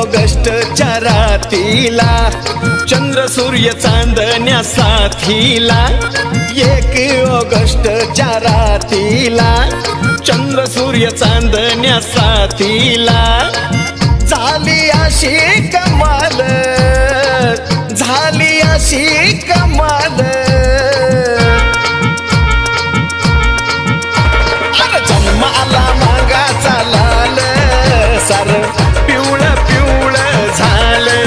ऑगस्टच्या रातीला चंद्र सूर्य चांदण्या साथीला 1 ऑगस्टच्या रातीला चंद्र सूर्य चांदण्या साथीला झाली अशी कमाल झाली अशी कमाल जन्म आला मागाचा लाल सार पिवळं पिवळं झालं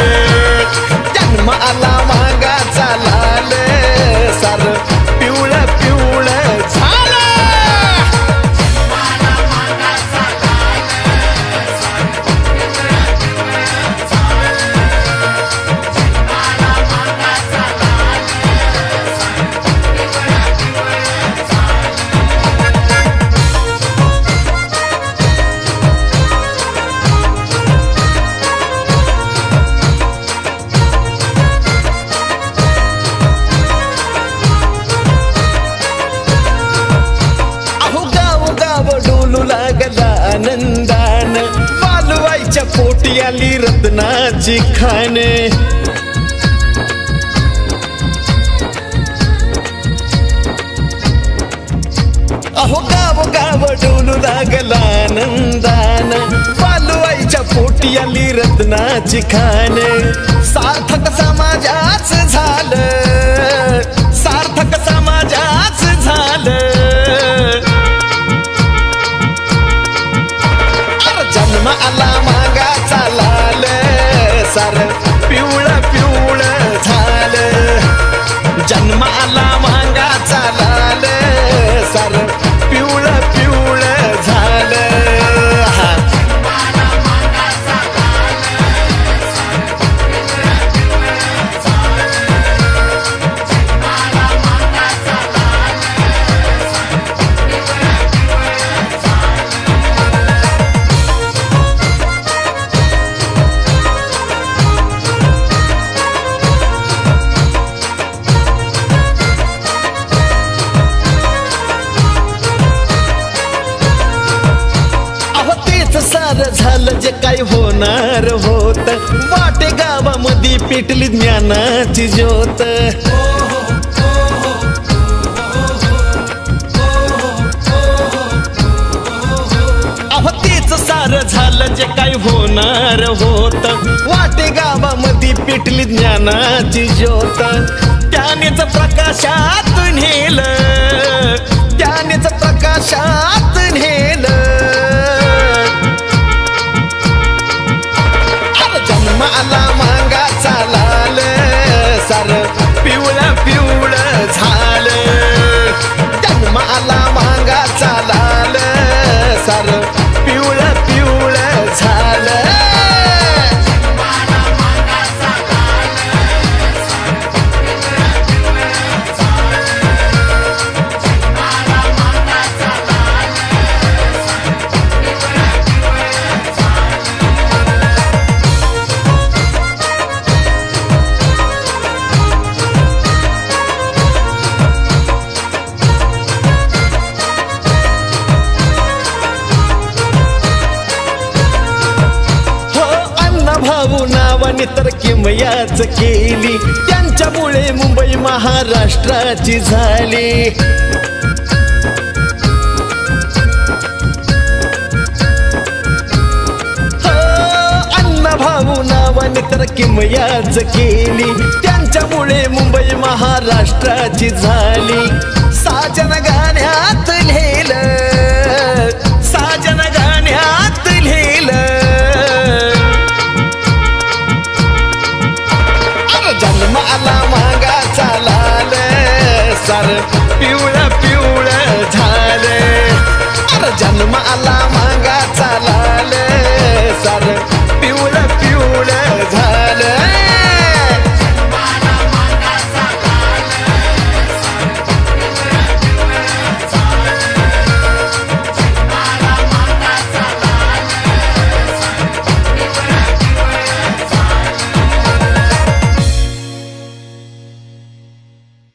जन्म आला मागाचा लाल सार पिवळं पिवळं झालं आनंदान वालवाईच्या पोटी आली रत्नाची खान अहो गाव गाव डोलू लागला आनंदान वालवाईच्या पोटी आली रत्नाची खान सार्थक समाजाच झालं सार्थक समाजाच झालं जन्म आला मागाचा लाल सार पिवळं पिवळं झालं जन्म आला मागाचा लाल सार पिवळं पिवळं झालं सार झालं जे काय होणार होत वाटे गावामध्ये पेटली ज्ञानाची ज्योत अहो तेच सार झालं जे काय होणार होत वाटे गावामध्ये पेटली ज्ञानाची ज्योत त्यानेच प्रकाशात नेलं त्यानेच प्रकाशात नेलं आला मागाचा लाल सार पिवळं पिवळं झालं जन्म आला मागाचा लाल सार पिवळं पिवळं झालं भाऊ नावाने तर किमयाच केली त्यांच्यामुळे मुंबई महाराष्ट्राची झाली अण्णा भाऊ नावाने तर किमयाच केली त्यांच्यामुळे मुंबई महाराष्ट्राची झाली साजन गाण्यात लिहिलं साजन गाण्यात लिहिलं जन्म आला मागाचा लाल सार पिवळं पिवळं झालं जन्म आला